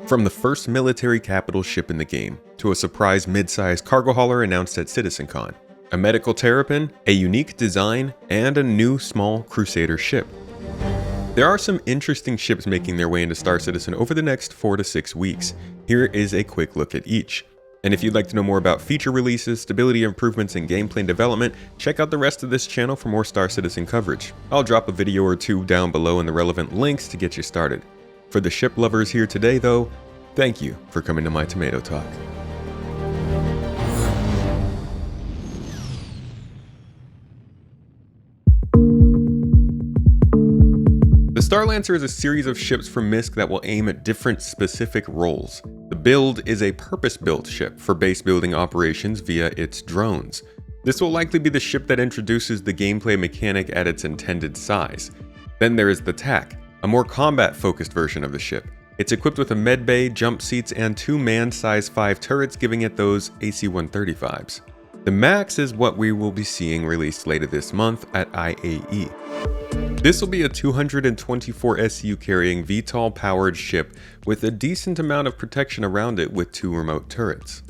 From the first military capital ship in the game, to a surprise mid-sized cargo hauler announced at CitizenCon, a Medical Terrapin, a unique design, and a new small Crusader ship. There are some interesting ships making their way into Star Citizen over the next 4 to 6 weeks. Here is a quick look at each. And if you'd like to know more about feature releases, stability improvements, and gameplay development, check out the rest of this channel for more Star Citizen coverage. I'll drop a video or two down below in the relevant links to get you started. For the ship lovers here today though, thank you for coming to my Tomato Talk. The Starlancer is a series of ships from MISC that will aim at different specific roles. The build is a purpose-built ship for base building operations via its drones. This will likely be the ship that introduces the gameplay mechanic at its intended size. Then there is the TAC, a more combat-focused version of the ship. It's equipped with a medbay, jump seats, and 2 man-size 5 turrets, giving it those AC-130 vibes. The MAX is what we will be seeing released later this month at IAE. This will be a 224 SU carrying VTOL powered ship with a decent amount of protection around it with 2 remote turrets.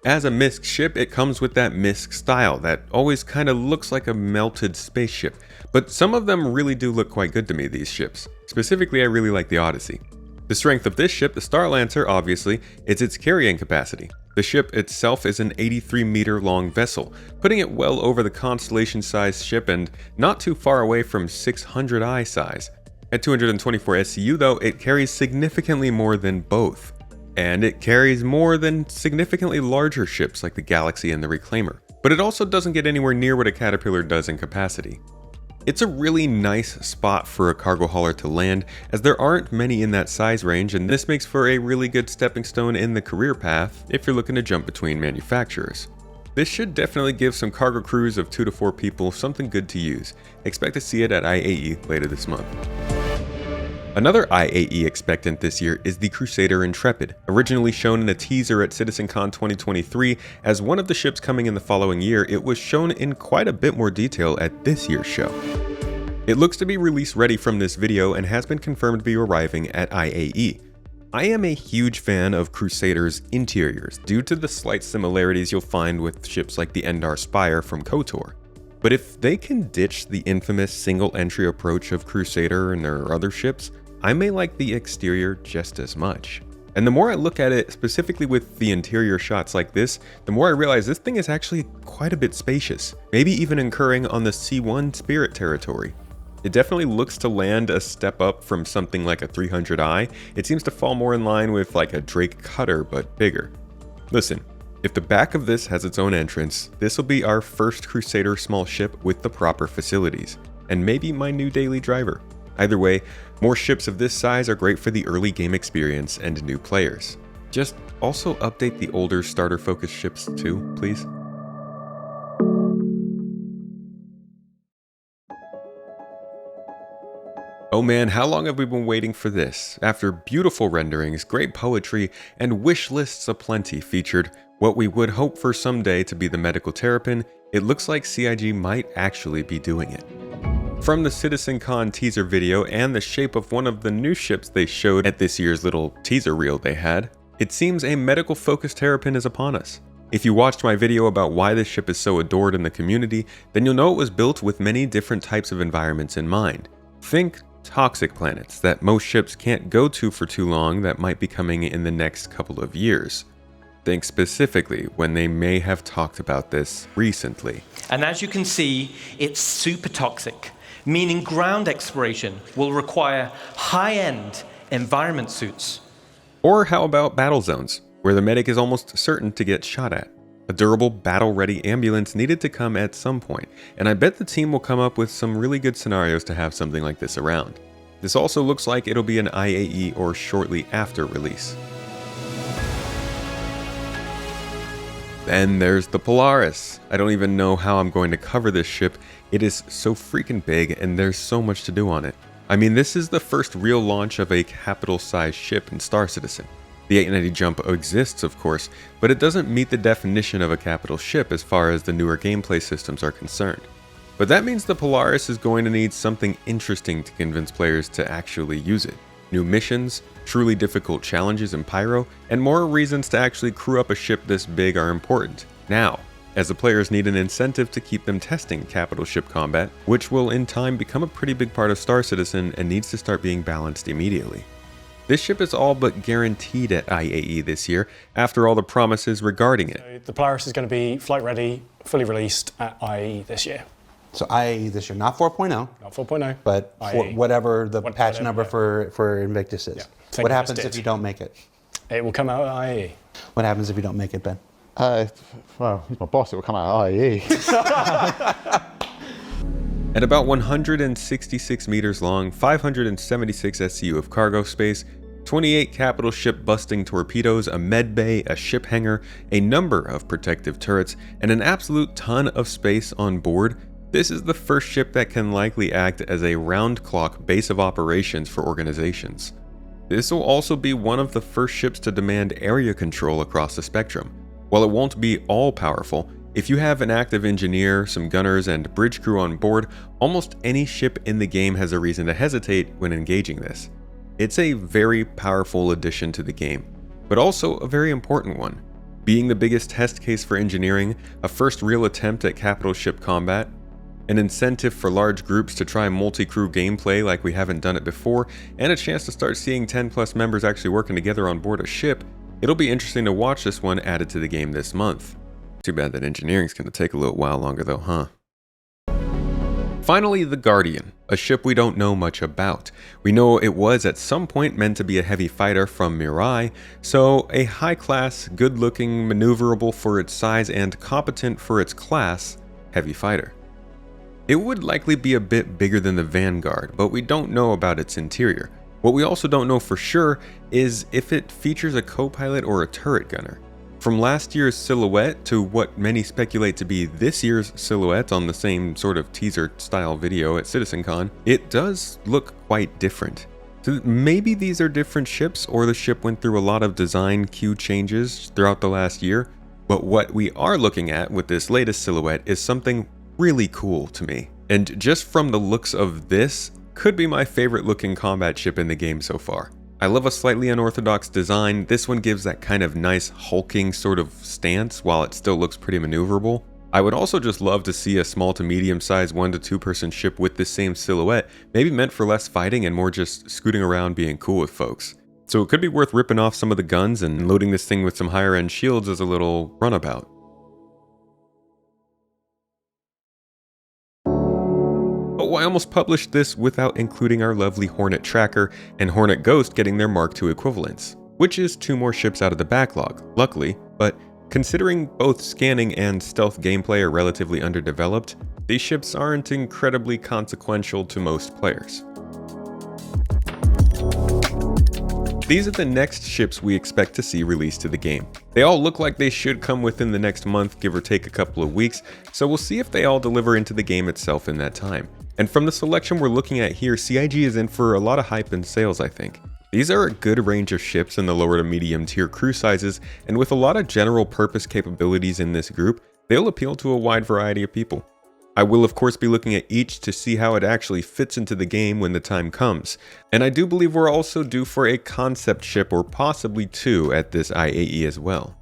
As a MISC ship, it comes with that MISC style that always kind of looks like a melted spaceship, but some of them really do look quite good to me, these ships. Specifically, I really like the Odyssey. The strength of this ship, the Starlancer, obviously, is its carrying capacity. The ship itself is an 83-meter long vessel, putting it well over the Constellation-sized ship and not too far away from 600i size. At 224 SCU though, it carries significantly more than both. And it carries more than significantly larger ships like the Galaxy and the Reclaimer. But it also doesn't get anywhere near what a Caterpillar does in capacity. It's a really nice spot for a cargo hauler to land, as there aren't many in that size range, and this makes for a really good stepping stone in the career path if you're looking to jump between manufacturers. This should definitely give some cargo crews of 2 to 4 people something good to use. Expect to see it at IAE later this month. Another IAE expectant this year is the Crusader Intrepid, originally shown in a teaser at CitizenCon 2023 as one of the ships coming in the following year. It was shown in quite a bit more detail at this year's show. It looks to be release ready from this video and has been confirmed to be arriving at IAE. I am a huge fan of Crusader's interiors due to the slight similarities you'll find with ships like the Endar Spire from KOTOR. But if they can ditch the infamous single entry approach of Crusader and their other ships, I may like the exterior just as much. And the more I look at it, specifically with the interior shots like this, the more I realize this thing is actually quite a bit spacious, maybe even incurring on the C1 Spirit territory. It definitely looks to land a step up from something like a 300i. It seems to fall more in line with like a Drake Cutter, but bigger. Listen, if the back of this has its own entrance, this will be our first Crusader small ship with the proper facilities, and maybe my new daily driver. Either way, more ships of this size are great for the early game experience and new players. Just also update the older starter-focused ships too, please. Oh man, how long have we been waiting for this? After beautiful renderings, great poetry, and wish lists aplenty featured what we would hope for someday to be the Medical Terrapin, it looks like CIG might actually be doing it. From the CitizenCon teaser video and the shape of one of the new ships they showed at this year's little teaser reel they had, it seems a medical-focused Terrapin is upon us. If you watched my video about why this ship is so adored in the community, then you'll know it was built with many different types of environments in mind. Think toxic planets that most ships can't go to for too long that might be coming in the next couple of years. Think specifically when they may have talked about this recently. And as you can see, it's super toxic, meaning ground exploration will require high-end environment suits. Or how about battle zones, where the medic is almost certain to get shot at? A durable, battle-ready ambulance needed to come at some point, and I bet the team will come up with some really good scenarios to have something like this around. This also looks like it'll be an IAE or shortly after release. Then there's the Polaris. I don't even know how I'm going to cover this ship. It is so freaking big and there's so much to do on it. I mean, this is the first real launch of a capital-sized ship in Star Citizen. The 890 jump exists, of course, but it doesn't meet the definition of a capital ship as far as the newer gameplay systems are concerned. But that means the Polaris is going to need something interesting to convince players to actually use it. new missions, truly difficult challenges in Pyro, and more reasons to actually crew up a ship this big are important now, as the players need an incentive to keep them testing capital ship combat, which will in time become a pretty big part of Star Citizen and needs to start being balanced immediately. This ship is all but guaranteed at IAE this year, after all the promises regarding it. The Polaris is going to be flight ready, fully released at IAE this year. So IAE this year, not 4.0. Not 4.0. But whatever the patch number yeah. for Invictus is. Yeah. What happens if you don't make it? It will come out at IAE. What happens if you don't make it, Ben? Well, he's my boss, it will come out of IAE. At about 166 meters long, 576 SCU of cargo space, 28 capital ship busting torpedoes, a med bay, a ship hangar, a number of protective turrets, and an absolute ton of space on board, this is the first ship that can likely act as a round-clock base of operations for organizations. This will also be one of the first ships to demand area control across the spectrum. While it won't be all-powerful, if you have an active engineer, some gunners, and bridge crew on board, almost any ship in the game has a reason to hesitate when engaging this. It's a very powerful addition to the game, but also a very important one. Being the biggest test case for engineering, a first real attempt at capital ship combat, an incentive for large groups to try multi-crew gameplay like we haven't done it before, and a chance to start seeing 10+ members actually working together on board a ship, it'll be interesting to watch this one added to the game this month. Too bad that engineering's gonna take a little while longer though, huh? Finally, the Guardian, a ship we don't know much about. We know it was at some point meant to be a heavy fighter from Mirai, so a high-class, good-looking, maneuverable for its size and competent for its class, heavy fighter. It would likely be a bit bigger than the Vanguard, but we don't know about its interior. What we also don't know for sure is if it features a co-pilot or a turret gunner. From last year's silhouette to what many speculate to be this year's silhouette on the same sort of teaser-style video at CitizenCon, it does look quite different. So maybe these are different ships, or the ship went through a lot of design queue changes throughout the last year, but what we are looking at with this latest silhouette is something really cool to me. And just from the looks of this, could be my favorite looking combat ship in the game so far. I love a slightly unorthodox design. This one gives that kind of nice hulking sort of stance while it still looks pretty maneuverable. I would also just love to see a small to medium sized 1 to 2 person ship with this same silhouette, maybe meant for less fighting and more just scooting around being cool with folks. So it could be worth ripping off some of the guns and loading this thing with some higher end shields as a little runabout. Oh, I almost published this without including our lovely Hornet Tracker and Hornet Ghost getting their Mark II equivalents, which is 2 more ships out of the backlog, luckily, but considering both scanning and stealth gameplay are relatively underdeveloped, these ships aren't incredibly consequential to most players. These are the next ships we expect to see released to the game. They all look like they should come within the next month, give or take a couple of weeks, so we'll see if they all deliver into the game itself in that time. And from the selection we're looking at here, CIG is in for a lot of hype and sales, I think. These are a good range of ships in the lower to medium tier crew sizes, and with a lot of general purpose capabilities in this group, they'll appeal to a wide variety of people. I will of course be looking at each to see how it actually fits into the game when the time comes, and I do believe we're also due for a concept ship or possibly 2 at this IAE as well.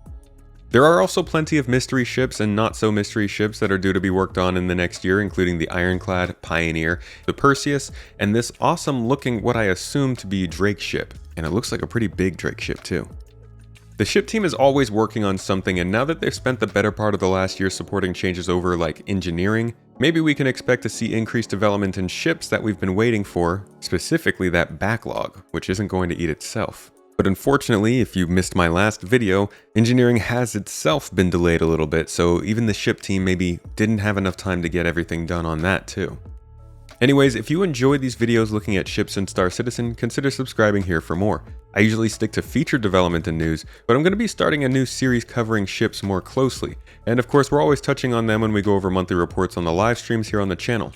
There are also plenty of mystery ships and not so mystery ships that are due to be worked on in the next year, including the Ironclad, Pioneer, the Perseus, and this awesome looking what I assume to be Drake ship, and it looks like a pretty big Drake ship too. The ship team is always working on something, and now that they've spent the better part of the last year supporting changes over like engineering, maybe we can expect to see increased development in ships that we've been waiting for, specifically that backlog, which isn't going to eat itself. But unfortunately, if you missed my last video, engineering has itself been delayed a little bit, so even the ship team maybe didn't have enough time to get everything done on that too. Anyways, if you enjoy these videos looking at ships in Star Citizen, consider subscribing here for more. I usually stick to feature development and news, but I'm going to be starting a new series covering ships more closely, and of course we're always touching on them when we go over monthly reports on the live streams here on the channel.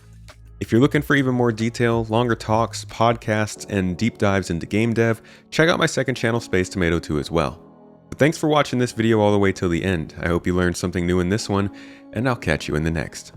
If you're looking for even more detail, longer talks, podcasts, and deep dives into game dev, check out my second channel, Space Tomato 2 as well. But thanks for watching this video all the way till the end. I hope you learned something new in this one, and I'll catch you in the next.